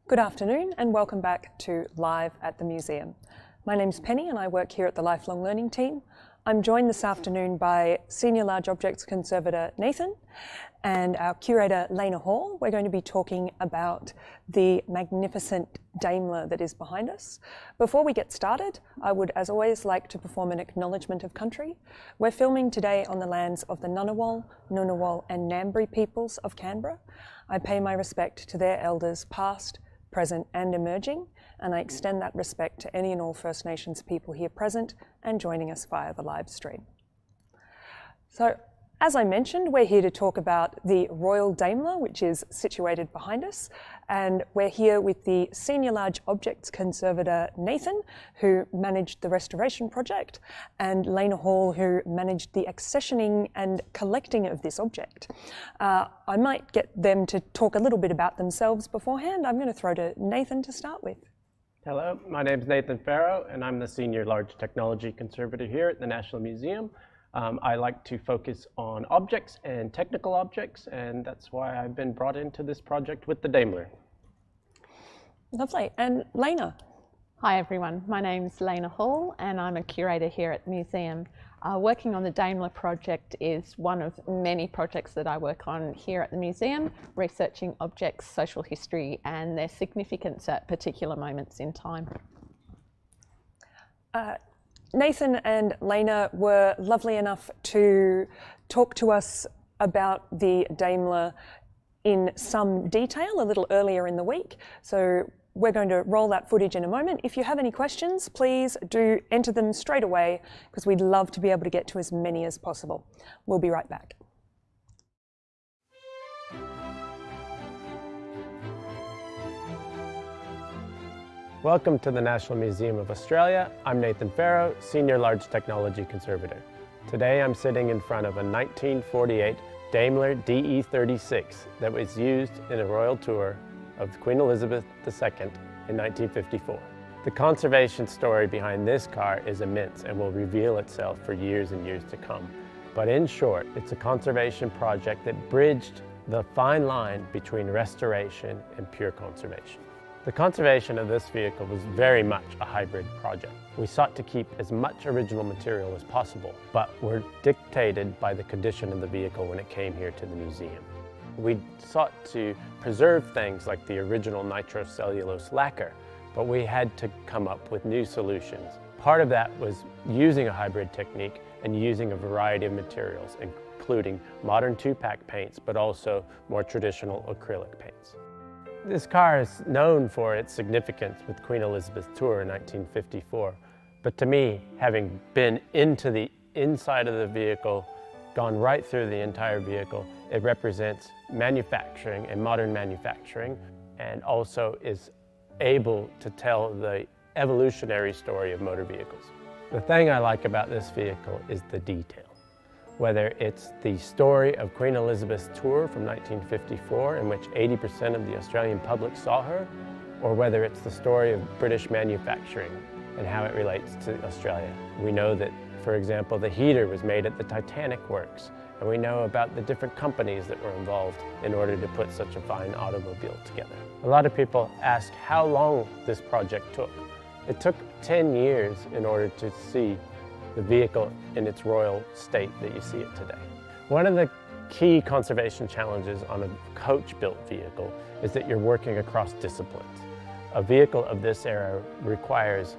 Good afternoon and welcome back to Live at the Museum. My name's Penny and I work here at the Lifelong Learning team. I'm joined this afternoon by Senior Large Objects Conservator Nathan and our curator Lena Hall. We're going to be talking about the magnificent Daimler that is behind us. Before we get started, I would as always like to perform an acknowledgement of country. We're filming today on the lands of the Ngunnawal, Ngunnawal and Ngambri peoples of Canberra. I pay my respect to their elders past, present and emerging, and I extend that respect to any and all First Nations people here present and joining us via the live stream. So, as I mentioned, we're here to talk about the Royal Daimler, which is situated behind us, and we're here with the Senior Large Objects Conservator Nathan, who managed the restoration project, and Lena Hall, who managed the accessioning and collecting of this object. I might get them to talk a little bit about themselves beforehand. I'm going to throw to Nathan to start with. Hello, my name is Nathan Farrow, and I'm the Senior Large Technology Conservator here at the National Museum. I like to focus on objects and technical objects, and that's why I've been brought into this project with the Daimler. Lovely. And Lena? Hi everyone, my name's Lena Hall and I'm a curator here at the museum. Working on the Daimler project is one of many projects that I work on here at the museum, researching objects, social history and their significance at particular moments in time. Nathan and Lena were lovely enough to talk to us about the Daimler in some detail a little earlier in the week. So we're going to roll that footage in a moment. If you have any questions, please do enter them straight away because we'd love to be able to get to as many as possible. We'll be right back. Welcome to the National Museum of Australia. I'm Nathan Farrow, Senior Large Technology Conservator. Today I'm sitting in front of a 1948 Daimler DE36 that was used in a royal tour of Queen Elizabeth II in 1954. The conservation story behind this car is immense and will reveal itself for years and years to come. But in short, it's a conservation project that bridged the fine line between restoration and pure conservation. The conservation of this vehicle was very much a hybrid project. We sought to keep as much original material as possible, but were dictated by the condition of the vehicle when it came here to the museum. We sought to preserve things like the original nitrocellulose lacquer, but we had to come up with new solutions. Part of that was using a hybrid technique and using a variety of materials, including modern two-pack paints, but also more traditional acrylic paints. This car is known for its significance with Queen Elizabeth's tour in 1954, but to me, having been into the inside of the vehicle, gone right through the entire vehicle, it represents manufacturing and modern manufacturing, and also is able to tell the evolutionary story of motor vehicles. The thing I like about this vehicle is the detail. Whether it's the story of Queen Elizabeth's tour from 1954, in which 80% of the Australian public saw her, or whether it's the story of British manufacturing and how it relates to Australia. We know that, for example, the heater was made at the Titanic Works, and we know about the different companies that were involved in order to put such a fine automobile together. A lot of people ask how long this project took. It took 10 years in order to see the vehicle in its royal state that you see it today. One of the key conservation challenges on a coach-built vehicle is that you're working across disciplines. A vehicle of this era requires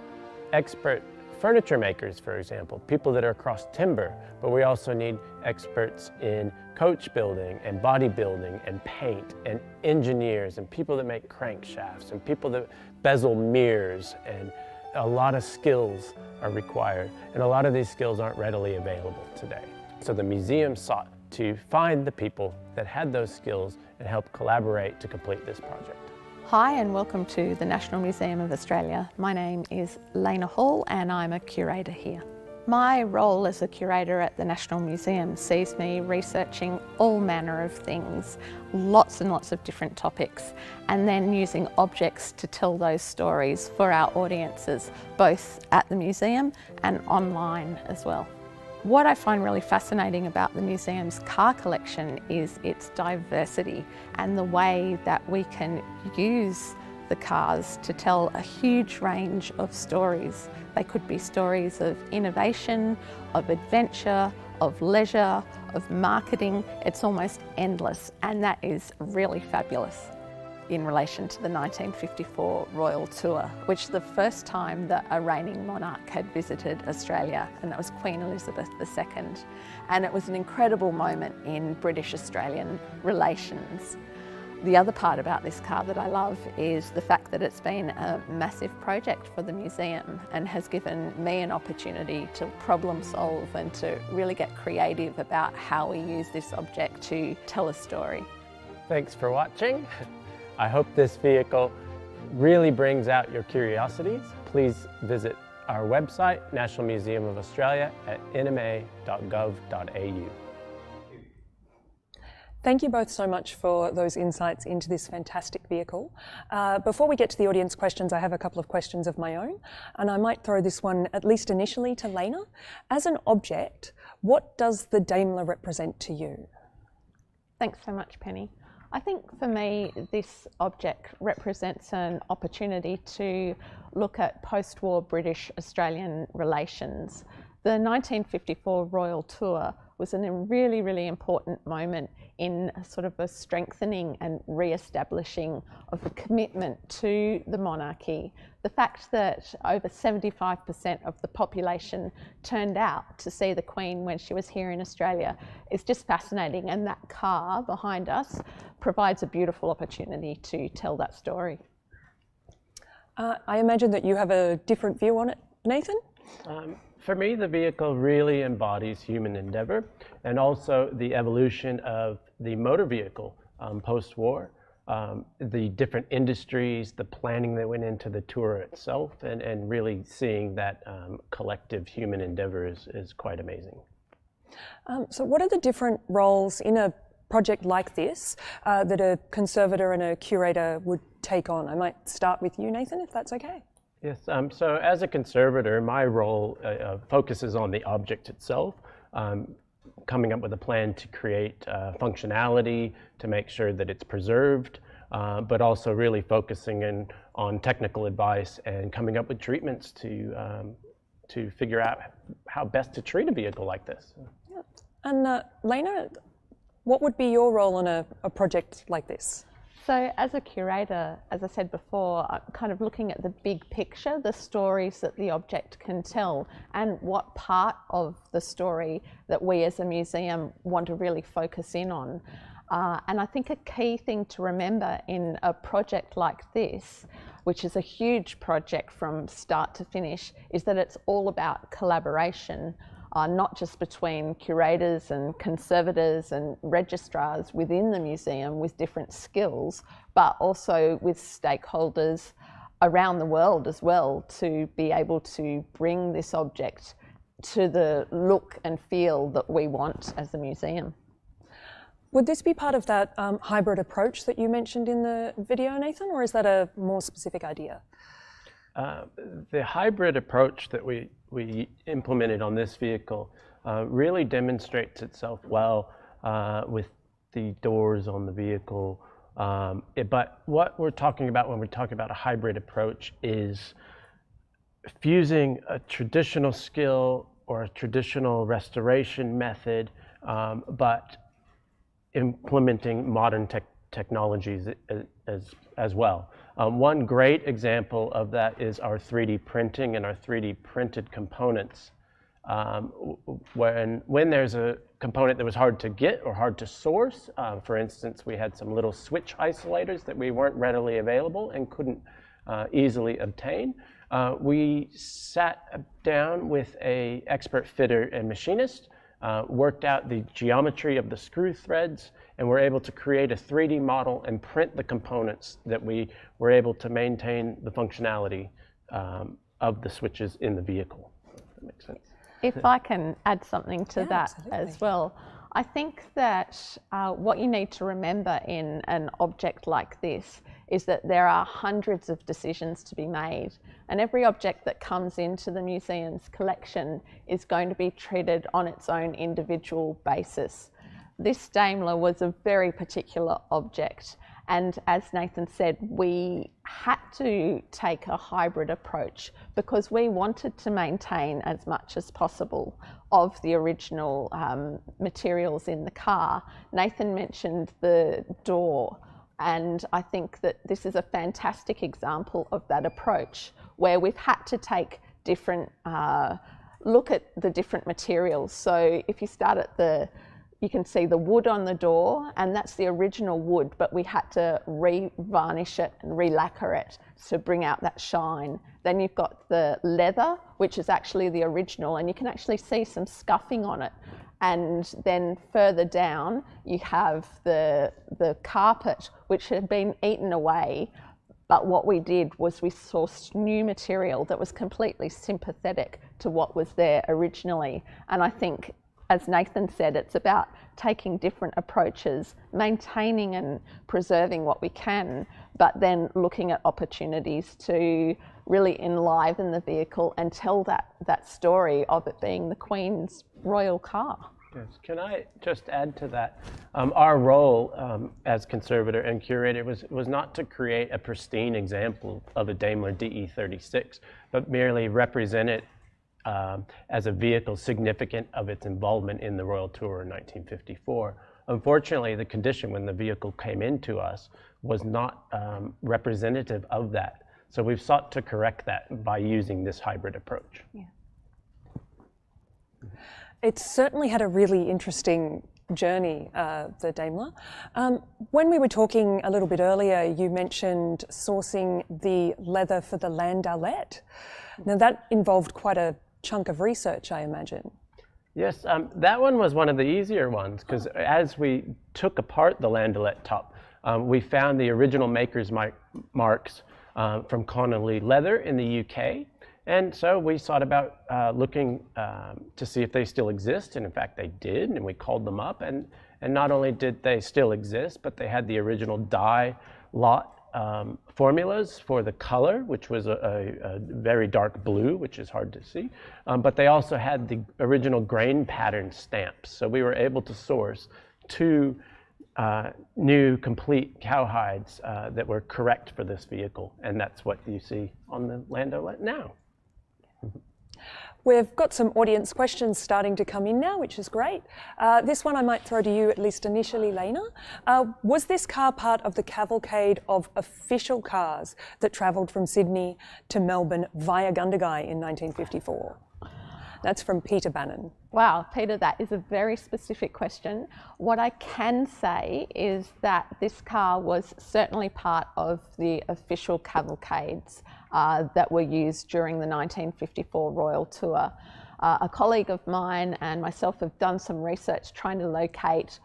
expert furniture makers, for example, people that are across timber, but we also need experts in coach building and bodybuilding and paint and engineers and people that make crankshafts and people that bezel mirrors, and a lot of skills are required, and a lot of these skills aren't readily available today. So the museum sought to find the people that had those skills and help collaborate to complete this project. Hi and welcome to the National Museum of Australia. My name is Lena Hall and I'm a curator here. My role as a curator at the National Museum sees me researching all manner of things, lots and lots of different topics, and then using objects to tell those stories for our audiences, both at the museum and online as well. What I find really fascinating about the museum's car collection is its diversity and the way that we can use the cars to tell a huge range of stories. They could be stories of innovation, of adventure, of leisure, of marketing. It's almost endless, and that is really fabulous. In relation to the 1954 Royal Tour, which the first time that a reigning monarch had visited Australia, and that was Queen Elizabeth II. And it was an incredible moment in British-Australian relations. The other part about this car that I love is the fact that it's been a massive project for the museum and has given me an opportunity to problem solve and to really get creative about how we use this object to tell a story. Thanks for watching. I hope this vehicle really brings out your curiosities. Please visit our website, National Museum of Australia, at nma.gov.au. Thank you both so much for those insights into this fantastic vehicle. Before we get to the audience questions, I have a couple of questions of my own, and I might throw this one, at least initially, to Lena. As an object, what does the Daimler represent to you? Thanks so much, Penny. I think for me, this object represents an opportunity to look at post-war British-Australian relations. The 1954 Royal Tour was a really, really important moment in sort of a strengthening and re-establishing of the commitment to the monarchy. The fact that over 75% of the population turned out to see the Queen when she was here in Australia is just fascinating, and that car behind us provides a beautiful opportunity to tell that story. I imagine that you have a different view on it, Nathan? For me, the vehicle really embodies human endeavor and also the evolution of the motor vehicle post-war, the different industries, the planning that went into the tour itself, and really seeing that collective human endeavor is quite amazing. So what are the different roles in a project like this that a conservator and a curator would take on? I might start with you, Nathan, if that's okay. Yes, so as a conservator, my role focuses on the object itself, coming up with a plan to create functionality, to make sure that it's preserved, but also really focusing on technical advice and coming up with treatments to figure out how best to treat a vehicle like this. Yeah. And Lena, what would be your role on a project like this? So as a curator, as I said before, I'm kind of looking at the big picture, the stories that the object can tell, and what part of the story that we as a museum want to really focus in on. And I think a key thing to remember in a project like this, which is a huge project from start to finish, is that it's all about collaboration. Not just between curators and conservators and registrars within the museum with different skills, but also with stakeholders around the world as well, to be able to bring this object to the look and feel that we want as a museum. Would this be part of that hybrid approach that you mentioned in the video, Nathan, or is that a more specific idea? The hybrid approach that we implemented on this vehicle really demonstrates itself well with the doors on the vehicle. But what we're talking about when we talk about a hybrid approach is fusing a traditional skill or a traditional restoration method, but implementing modern technologies as well. One great example of that is our 3D printing and our 3D printed components. When there's a component that was hard to get or hard to source, for instance, we had some little switch isolators that we weren't readily available and couldn't easily obtain. We sat down with an expert fitter and machinist, worked out the geometry of the screw threads, and we're able to create a 3D model and print the components that we were able to maintain the functionality of the switches in the vehicle. If that makes sense. If I can add something to that absolutely. as well. I think that what you need to remember in an object like this is that there are hundreds of decisions to be made, and every object that comes into the museum's collection is going to be treated on its own individual basis. This Daimler was a very particular object, and as Nathan said, we had to take a hybrid approach because we wanted to maintain as much as possible of the original materials in the car. Nathan mentioned the door, and I think that this is a fantastic example of that approach where we've had to take different, look at the different materials. So if you start at you can see the wood on the door, and that's the original wood, but we had to re-varnish it and re-lacquer it to bring out that shine. Then you've got the leather, which is actually the original, and you can actually see some scuffing on it. And then further down, you have the carpet, which had been eaten away. But what we did was we sourced new material that was completely sympathetic to what was there originally. And I think, as Nathan said, it's about taking different approaches, maintaining and preserving what we can, but then looking at opportunities to really enliven the vehicle and tell that story of it being the Queen's royal car. Yes. Can I just add to that? Our role as conservator and curator was not to create a pristine example of a Daimler DE36, but merely represent it as a vehicle significant of its involvement in the Royal Tour in 1954. Unfortunately, the condition when the vehicle came into us was not representative of that. So we've sought to correct that by using this hybrid approach. Yeah. It's certainly had a really interesting journey, the Daimler. When we were talking a little bit earlier, you mentioned sourcing the leather for the landaulet. Now that involved quite a chunk of research, I imagine. Yes, that one was one of the easier ones because as we took apart the landaulet top, we found the original maker's marks from Connolly Leather in the UK. And so we sought about looking to see if they still exist, and in fact they did, and we called them up, and not only did they still exist, but they had the original dye lot formulas for the color, which was a very dark blue, which is hard to see, but they also had the original grain pattern stamps. So we were able to source 2 new complete cowhides that were correct for this vehicle, and that's what you see on the landaulet now. We've got some audience questions starting to come in now, which is great. This one I might throw to you, at least initially, Lena. Was this car part of the cavalcade of official cars that travelled from Sydney to Melbourne via Gundagai in 1954? That's from Peter Bannon. Wow, Peter, that is a very specific question. What I can say is that this car was certainly part of the official cavalcades that were used during the 1954 Royal Tour. A colleague of mine and myself have done some research trying to locate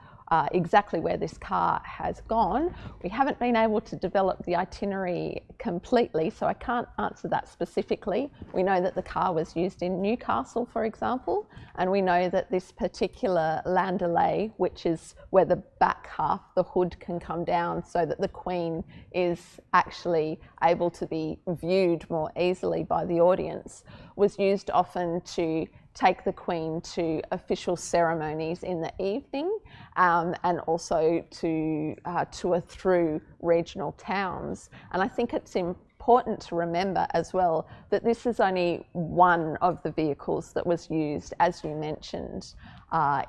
exactly where this car has gone. We haven't been able to develop the itinerary completely, so I can't answer that specifically. We know that the car was used in Newcastle, for example, and we know that this particular landaulet, which is where the back half, the hood, can come down so that the Queen is actually able to be viewed more easily by the audience, was used often to take the Queen to official ceremonies in the evening, and also to tour through regional towns. And I think it's important to remember as well that this is only one of the vehicles that was used, as you mentioned,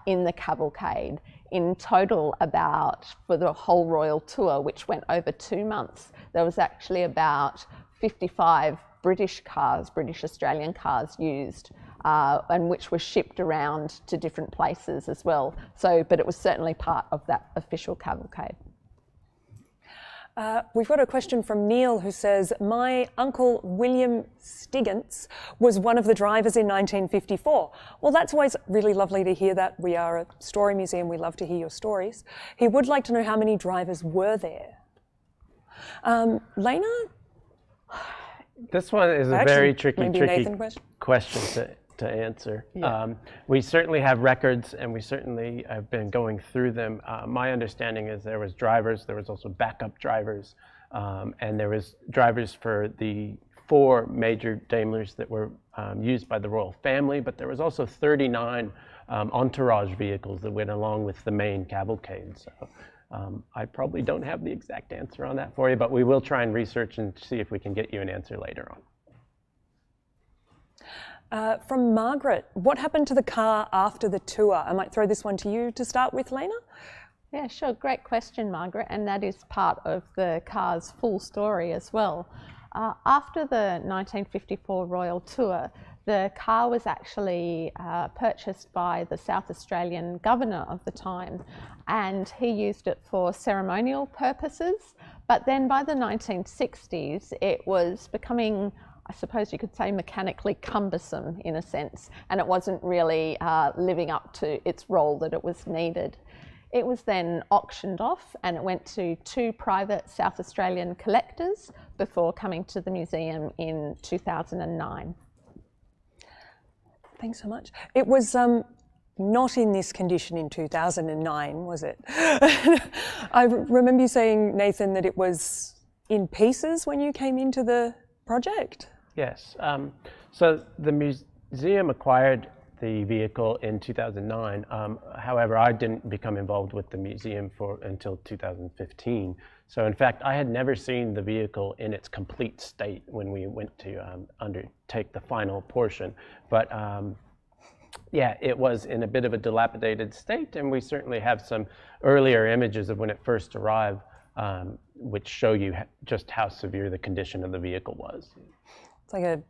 in the cavalcade. In total, for the whole Royal Tour, which went over 2 months, there was actually about 55 British Australian cars used, and which were shipped around to different places as well. So, but it was certainly part of that official cavalcade. We've got a question from Neil who says, my uncle William Stiggins was one of the drivers in 1954. Well, that's always really lovely to hear that. We are a story museum. We love to hear your stories. He would like to know how many drivers were there. Lena? This one is a very tricky question to answer. Yeah. We certainly have records, and we certainly have been going through them. My understanding is there was drivers, there was also backup drivers, and there was drivers for the 4 major Daimlers that were used by the royal family, but there was also 39 entourage vehicles that went along with the main cavalcade. So I probably don't have the exact answer on that for you, but we will try and research and see if we can get you an answer later on. From Margaret, what happened to the car after the tour? I might throw this one to you to start with, Lena. Yeah, sure. Great question, Margaret. And that is part of the car's full story as well. After the 1954 Royal Tour, the car was actually purchased by the South Australian governor of the time, and he used it for ceremonial purposes. But then by the 1960s, it was becoming, I suppose you could say, mechanically cumbersome in a sense, and it wasn't really living up to its role that it was needed. It was then auctioned off and it went to 2 private South Australian collectors before coming to the museum in 2009. Thanks so much. It was not in this condition in 2009, was it? I remember you saying, Nathan, that it was in pieces when you came into the project? Yes. So the museum acquired the vehicle in 2009. However, I didn't become involved with the museum until 2015. So in fact, I had never seen the vehicle in its complete state when we went to undertake the final portion. But yeah, it was in a bit of a dilapidated state, and we certainly have some earlier images of when it first arrived, which show you just how severe the condition of the vehicle was. It's like a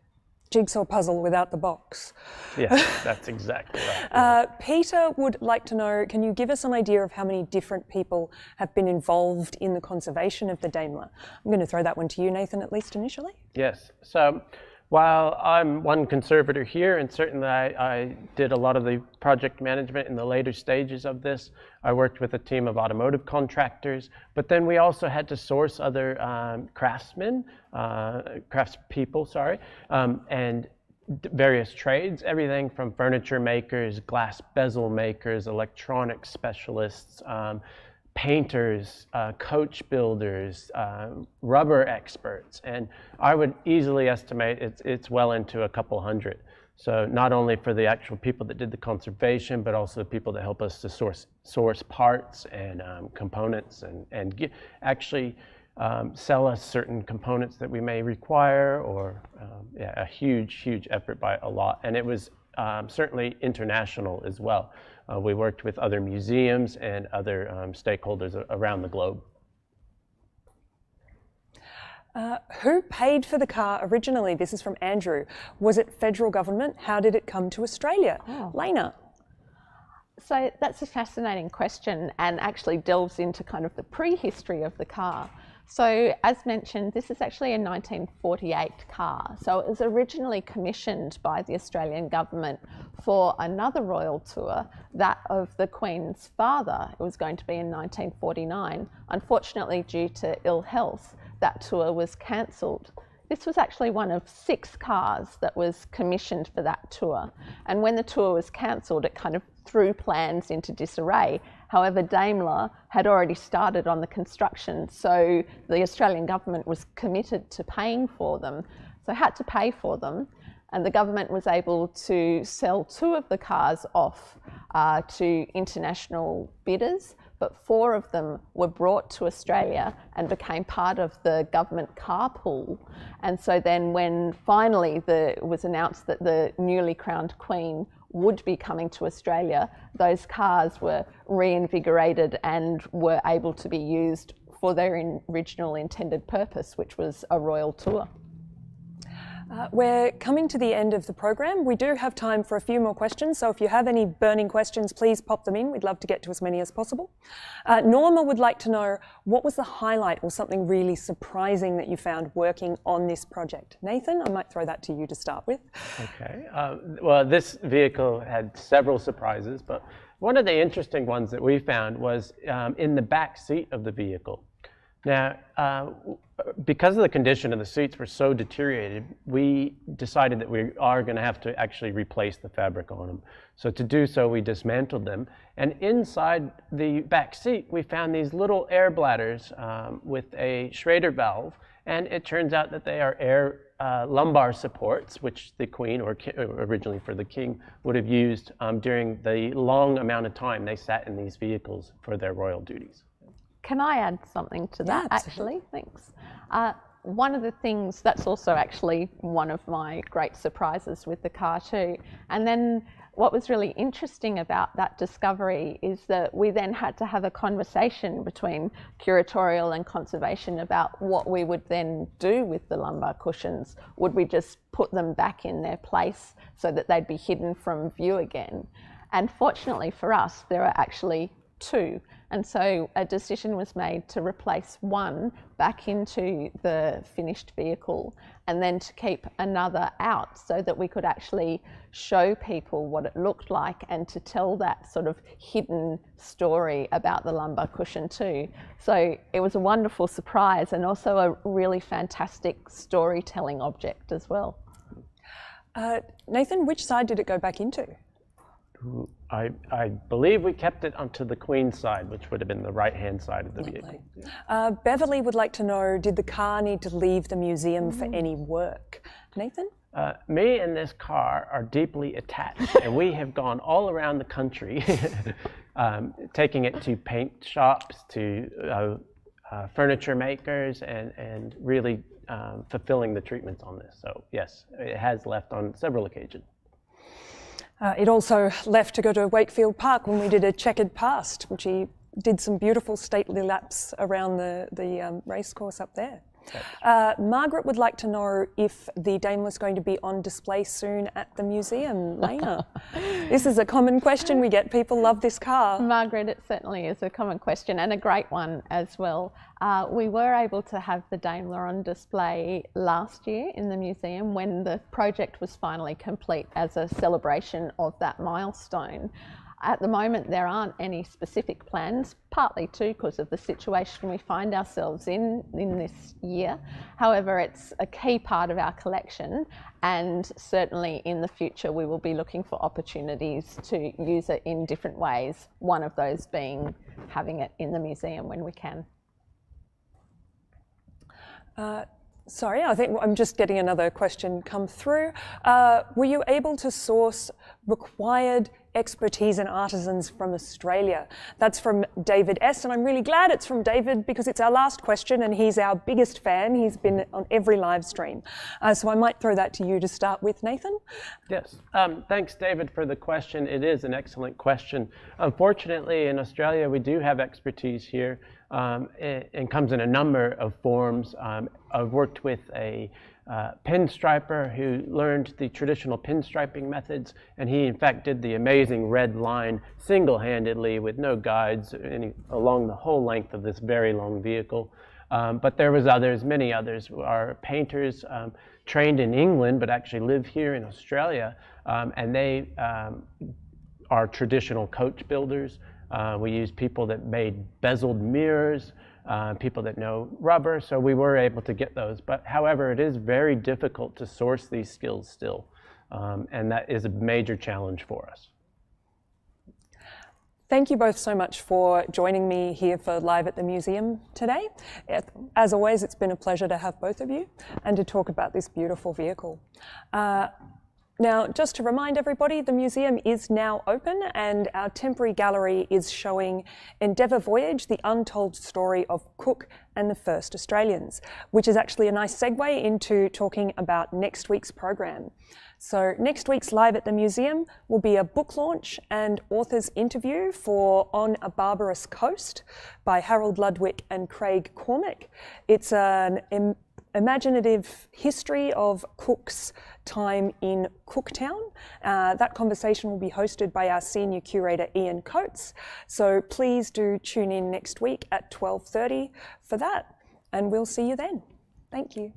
jigsaw puzzle without the box. Yes, that's exactly right. Peter would like to know, can you give us an idea of how many different people have been involved in the conservation of the Daimler? I'm going to throw that one to you, Nathan, at least initially. Yes. So while I'm one conservator here, and certainly I did a lot of the project management in the later stages of this, I worked with a team of automotive contractors, but then we also had to source other craftspeople, and various trades, everything from furniture makers, glass bezel makers, electronics specialists, painters, coach builders, rubber experts, and I would easily estimate it's well into a couple hundred. So not only for the actual people that did the conservation, but also the people that help us to source parts and components and actually sell us certain components that we may require, or yeah, a huge effort by a lot. And it was certainly international as well. We worked with other museums and other stakeholders around the globe. Who paid for the car originally? This is from Andrew. Was it federal government? How did it come to Australia? Oh. Lena. So that's a fascinating question and actually delves into kind of the prehistory of the car. So as mentioned, this is actually a 1948 car. So it was originally commissioned by the Australian government for another royal tour, that of the Queen's father. It was going to be in 1949. Unfortunately, due to ill health, that tour was cancelled. This was actually one of 6 cars that was commissioned for that tour. And when the tour was cancelled, it kind of threw plans into disarray. However, Daimler had already started on the construction, so the Australian government was committed to paying for them, so had to pay for them, and the government was able to sell 2 of the cars off to international bidders, but 4 of them were brought to Australia and became part of the government car pool. And so then when finally it was announced that the newly crowned Queen would be coming to Australia, those cars were reinvigorated and were able to be used for their original intended purpose, which was a royal tour. We're coming to the end of the program. We do have time for a few more questions, so if you have any burning questions, please pop them in. We'd love to get to as many as possible. Norma would like to know, what was the highlight or something really surprising that you found working on this project? Nathan, I might throw that to you to start with. Okay. Well, this vehicle had several surprises, but one of the interesting ones that we found was in the back seat of the vehicle. Now, because of the condition of the seats were so deteriorated, we decided that we are going to have to actually replace the fabric on them. So to do so, we dismantled them. And inside the back seat, we found these little air bladders with a Schrader valve. And it turns out that they are air lumbar supports, which the Queen, or originally for the King, would have used during the long amount of time they sat in these vehicles for their royal duties. Can I add something to that, Yeah, actually? Thanks. One of the things, that's also actually one of my great surprises with the car too. And then what was really interesting about that discovery is that we then had to have a conversation between curatorial and conservation about what we would then do with the lumbar cushions. Would we just put them back in their place so that they'd be hidden from view again? And fortunately for us, there are actually two. And so a decision was made to replace one back into the finished vehicle and then to keep another out so that we could actually show people what it looked like and to tell that sort of hidden story about the lumbar cushion too. So it was a wonderful surprise and also a really fantastic storytelling object as well. Nathan, which side did it go back into? I believe we kept it onto the Queen's side, which would have been the right-hand side of the vehicle. Beverly would like to know, did the car need to leave the museum for any work? Nathan? Me and this car are deeply attached, and we have gone all around the country, taking it to paint shops, to furniture makers, and really fulfilling the treatments on this. So yes, it has left on several occasions. It also left to go to Wakefield Park when we did a checkered past, which he did some beautiful stately laps around the racecourse up there. Margaret would like to know if the Daimler is going to be on display soon at the museum. Lena, this is a common question we get. People love this car. Margaret, it certainly is a common question and a great one as well. We were able to have the Daimler on display last year in the museum when the project was finally complete as a celebration of that milestone. At the moment, there aren't any specific plans, partly too because of the situation we find ourselves in this year. However, it's a key part of our collection, and certainly in the future we will be looking for opportunities to use it in different ways, one of those being having it in the museum when we can. Sorry, I think I'm just getting another question come through. Were you able to source required expertise and artisans from Australia? That's from David S, and I'm really glad it's from David because it's our last question and he's our biggest fan. He's been on every live stream. So I might throw that to you to start with, Nathan. Yes, thanks David for the question. It is an excellent question. Unfortunately in Australia we do have expertise here and comes in a number of forms. I've worked with a pinstriper who learned the traditional pinstriping methods, and he in fact did the amazing red line single-handedly with no guides along the whole length of this very long vehicle. But there was others, many others, who are painters trained in England but actually live here in Australia, and they are traditional coach builders. We use people that made bezeled mirrors, people that know rubber, so we were able to get those. But however, it is very difficult to source these skills still, and that is a major challenge for us. Thank you both so much for joining me here for Live at the Museum today. As always, it's been a pleasure to have both of you and to talk about this beautiful vehicle. Now, just to remind everybody, the museum is now open and our temporary gallery is showing Endeavour Voyage, the untold story of Cook and the First Australians, which is actually a nice segue into talking about next week's program. So next week's Live at the Museum will be a book launch and author's interview for On a Barbarous Coast by Harold Ludwig and Craig Cormack. It's an imaginative history of Cook's time in Cooktown. That conversation will be hosted by our senior curator Ian Coates, so please do tune in next week at 12:30 for that, and we'll see you then. Thank you.